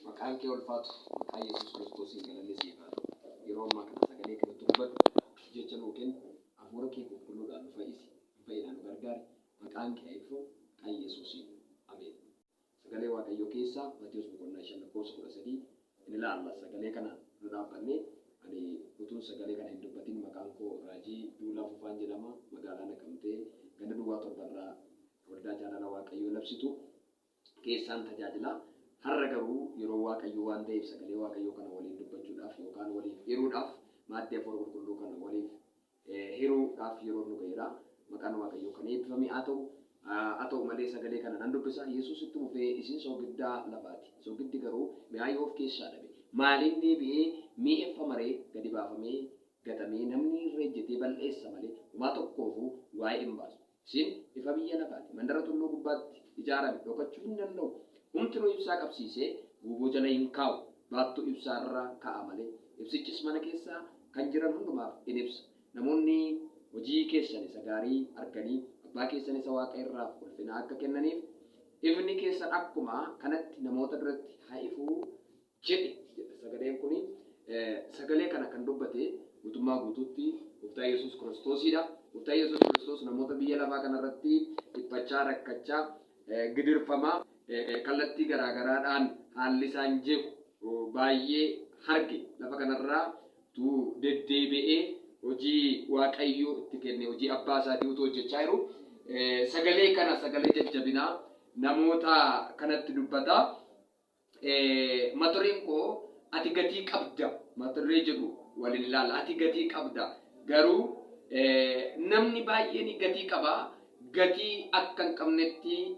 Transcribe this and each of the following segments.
Maqaan kee ulfaatu maqaa Yesuus Kiristoosiin galanisiifaa yeroo ammaa kana sagalee kana dubbatu jecha nuu kennu hafuura kee qulqulluudhaan nu fayyisi fayyadhaan nu gargaari maqaan kee eebbifamu maqaa Yesuusiin ameen. Sagalee Waaqayyoo keessaa Maatiyuus boqonnaa 5:13 in ilaalla. Sagalee kana nu dhaabbannee ani utuun sagalee kana hin dubbatin maqaan koo Raajii Duulaa Fufaan jedhama. Magaalaa Naqamtee ganda Duwwaa Torbarraa waldaa jaalala Waaqayyoo labsitu keessaan tajaajila. Har'a garuu yeroo Waaqayyoo waan ta'eef sagalee Waaqayyoo kana waliin dubbachuudhaaf yookaan waliif hiruudhaaf maaddii hafuura qulqulluu kana waliif hiruudhaaf yeroo nu ga'eera. Maqaan Waaqayyoo kana eebbifame haa ta'u malee sagalee kana nan dubbisa. Yesuusitti dhufee isin soogiddaa lafaati. Soogiddi garuu mi'aa yoo of keessaa dhabe maaliin deebi'ee mi'eeffamaree gadi baafamee gatamee namni irra ejjetee balleessa malee homaa tokkoofuu waa'ee hin baasu. Isin ifa biyya lafaati. Mandara tulluu gubbaatti ijaarame dhokachuu hin danda'u. Humti nu ibsaa qabsiisee guuboo jala hin kaa'u. Baattuu ibsaarra kaa'a malee. Ibsichis mana keessa kan jiran hundumaaf in ibsa. Namoonni hojii keessan isa gaarii arganii abbaa keessan isa Waaqa irraa ulfina akka kennaniif ifni keessan akkuma kanatti namoota biratti haa ifu jedhe. Sagaleen kun sagalee kana kan dubbate guutummaa guutuutti Gooftaa Yesuus Kiristoosidha. Gooftaa Yesuus Kiristoos namoota biyya lafaa kanarratti dhiphachaa rakkachaa gidirfamaa kallattii garaagaraadhaan haalli isaan jeequ baay'ee harge lafa kanarraa tu deddeebi'ee hojii Waaqayyoo itti kenne hojii abbaa isaatii utuu hojjechaa jiru sagalee kana sagalee jajjabinaa namoota kanatti dubbata. Mata dureen koo ati gatii qabda mata duree jedhu waliin ilaalla. Ati gatii qabda garuu namni baay'een gatii qaba. Gatii akka hin qabnetti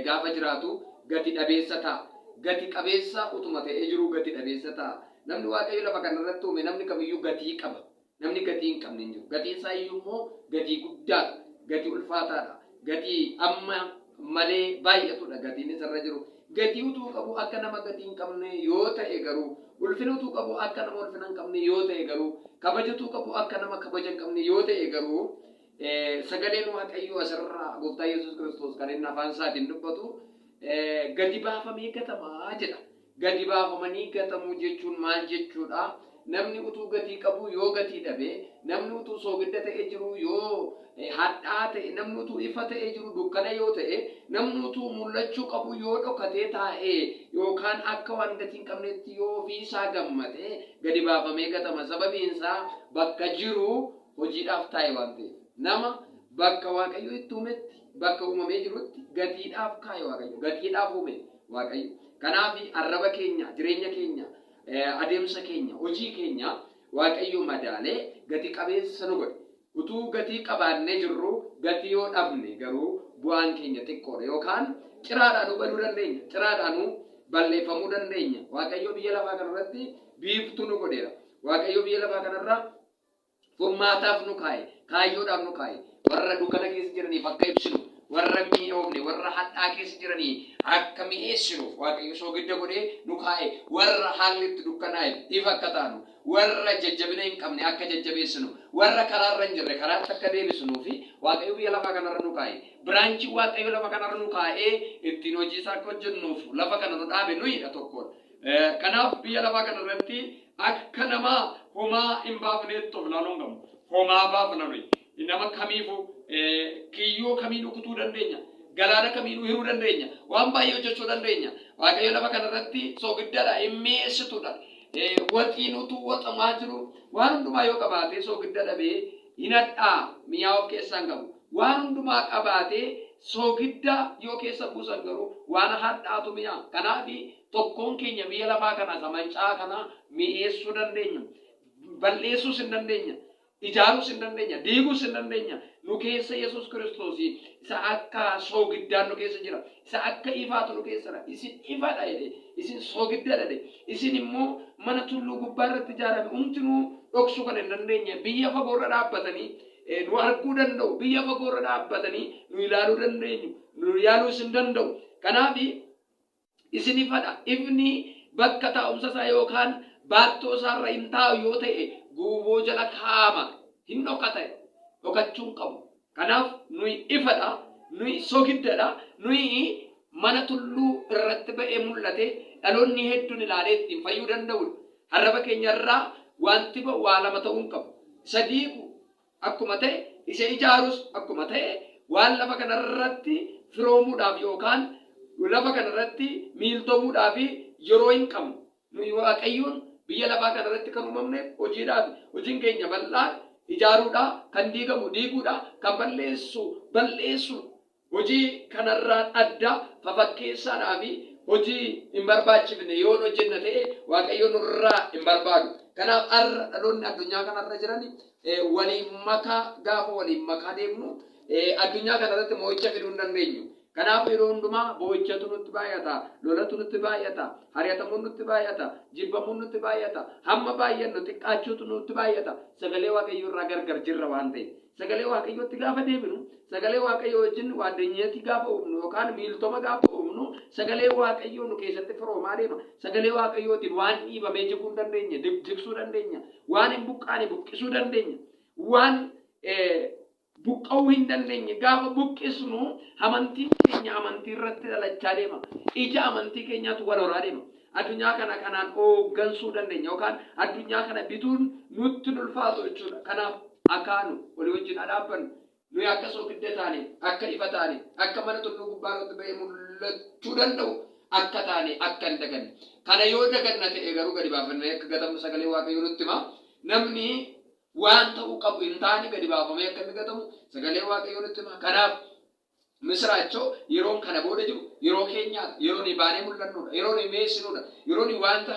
gaafa jiraatu gati dhabeessa ta'a. Gati qabeessa utuma ta'ee jiru gati dhabeessa ta'a. Namni Waaqayyo lafa kanarratti uume namni kamiyyuu gatii qaba. Namni gatii hin qabne hin jiru. Gatiin isaa iyyuu immoo gatii guddaadha. Gatii ulfaataadha. Gatii amma malee baay'atudha gatiin isarra jiru. Gatii utuu qabu akka nama gatii hin qabne yoo ta'e garuu ulfina utuu qabu akka nama ulfina hin qabne yoo ta'e garuu kabaja utuu qabu akka nama kabaja hin qabne yoo ta'e garuu sagaleen Waaqayyoo asirraa Gooftaa Yesuus Kiristoos kan inni afaan isaatiin dubbatu gadi baafamee gatamaa jedha. Gadi baafamanii gatamuu jechuun maal jechuudha? Namni utuu gatii qabu yoo gatii dhabe, namni utuu soogidda ta'ee jiru yoo hadhaa ta'e, namni utuu ifa ta'ee jiru dukkana yoo ta'e, namni utuu mul'achuu qabu yoo dhokatee taa'ee yookaan akka waan gatii hin qabnetti yoo ofiisaa gammadee gadi baafamee gatama. Sababiin isaa bakka jiru hojiidhaaf taa'e waan ta'eef. Nama bakka Waaqayyo itti uumetti bakka uumamee jirutti gatiidhaaf kaa'e Waaqayyo. Gatiidhaaf uume Waaqayyo. Kanaaf arraba keenya, jireenya keenya, adeemsa keenya, hojii keenya Waaqayyo madaalee gati qabeessa nu godhe. Utuu gatii qabaannee jirru gatii yoo dhabne garuu bu'aan keenya xiqqoodha yookaan ciraadhaan nu baduu dandeenya. Ciraadhaan nu balleeffamuu dandeenya. Waaqayyo biyya lafaa kanarratti biiftuu nu godheera. Waaqayyo biyya lafaa kanarra furmaataaf nu kaa'e. Kaayyoodhaaf nu kaa'e. Warra dukkana keessa jiraniif akka ibsinu, warra mi'oofne, warra hadhaa keessa jiranii akka mi'eessinu Waaqayyo soogidda godhee nu kaa'e. Warra haalli itti dukkanaa'e ifa akka taanu, warra jajjabina hin qabne akka jajjabeessinu, warra karaarra hin jirre karaatti akka deebisnuu fi Waaqayyo biyya lafaa kanarra nu kaa'e. Biraanchii Waaqayyo lafa kanarra nu kaa'ee ittiin hojii isaa akka hojjennuuf lafa kana nu dhaabe nuyidha tokkodha. Kanaaf biyya lafaa kanarratti akka namaa homaa hin baafneetti of ilaaluun qabu. Homaa baafna nuyi. Nama kamiifuu kiyyoo kamiin ukutuu dandeenya. Galaana kamiinuu hiruu dandeenya. Waan baay'ee hojjechuu dandeenya. Waaqayyo lafa kanarratti soogiddaadha hin mi'eessituudha. Waxiin utuu waxamaa jiru waan hundumaa yoo qabaate soogidda dhabee hin hadhaa mi'aa of keessaa hin qabu. Waan hundumaa qabaatee soogidda yoo keessa buusan garuu waan hadhaatu mi'aa. Kanaaf tokkoon keenya biyya lafaa kana samancaa kana mi'eessuu dandeenya. Balleessuus hin dandeenya. Ijaaruus hin dandeenya. Diiguus hin dandeenya. Nu keessa Yesuus Kiristoos isa akka soogiddaan nu keessa jira. Isa akka ifaatu nu keessa jira. Isin ifaadha jedhe. Isin soogiddaadha jedhe. Isin immoo mana tulluu gubbaa irratti ijaarame hundinuu dhoksuu kan hin dandeenye. Biyya fagoorra dhaabbatanii nu arguu danda'u. Biyya fagoorra dhaabbatanii nu ilaaluu dandeenyu. Nu yaaluus hin danda'u. Kanaaf isin ifadha. Ifni bakka taa'umsa isaa yookaan baattoo isaarra hin taa'u yoo ta'e guuboo jala kaa'ama. Hin dhokata. Dhokachuu hin qabu. Kanaaf nuyi ifadha. Nuyi soogiddaadha. Nuyi mana tulluu irratti ba'ee mul'ate dhaloonni hedduun ilaalee ittiin fayyuu danda'udha. Arraba keenyarraa wanti ba'u waa lama ta'uu hin qabu. Isa diigu akkuma ta'e isa ijaarus akkuma ta'e waan lafa kanarratti firoomuudhaaf yookaan lafa kanarratti miiltoomuudhaaf yeroo hin qabnu. Nuyi Waaqayyoon biyya lafaa kanarratti kan uumamne hojiidhaaf. Hojiin keenya bal'aa ijaaruudha, kan diigamu diiguudha, kan balleessu. Hojii kanarraan adda fafakkeessaadhaa fi hojii hin barbaachifne yoo hojjenna ta'e Waaqayyo nurraa hin barbaadu. Kanaaf har'a dhaloonni addunyaa kanarra jiran waliin makaa gaafa waliin makaa deemnu addunyaa kanarratti mo'icha fiduu hin dandeenyu. Kanaaf yeroo hundumaa boo'ichatu nutti baay'ata, lolatu nutti baay'ata, hari'atamuun nutti baay'ata, jibbamuun nutti baay'ata, hamma baay'annu xiqqaachuutu nutti baay'ata. Sagalee Waaqayyoo irraa gargar jirra waan ta'eef. Sagalee Waaqayyootti gaafa deebinu, sagalee Waaqayyoo wajjin waaddenyatti gaafa uumnu yookaan miiltoma gaafa uumnu, sagalee Waaqayyoo nu keessatti firoomaa deema. Sagalee Waaqayyootiin waan dhiibamee jiguu hin dandeenya, jigsuu dandeenya, waan hin buqqaane buqqisuu dandeenya, waan buqqa'uu hin dandeenye gaafa buqqisnu amantiin keenya amantii irratti dhalachaa deema. Ija amantii keenyaatu wal horaa deema. Addunyaa kana kanaan hooggansuu dandeenya yookaan addunyaa kana bituun nutti ulfaatu jechuudha. Kanaaf akaanu walii wajjin dhaabbannu. Nuyi akka soogidda taane, akka ifa taane, akka mana tulluu gubbaarratti ba'ee mul'achuu danda'u akka taane akka hin daganne. Kana yoo daganna ta'e garuu gadi baafannee akka gatamu sagalee Waaqayyoo nutti hima. Namni waan ta'uu qabu hin taane gadi baafamee akka inni gatamu sagalee Waaqayyoo nutti hima. Kanaaf misraachoo yeroon kana booda jiru yeroo keenyaati, yeroo ni baanee mul'annuudha, yeroo ni meessinuudha, yeroo ni wanta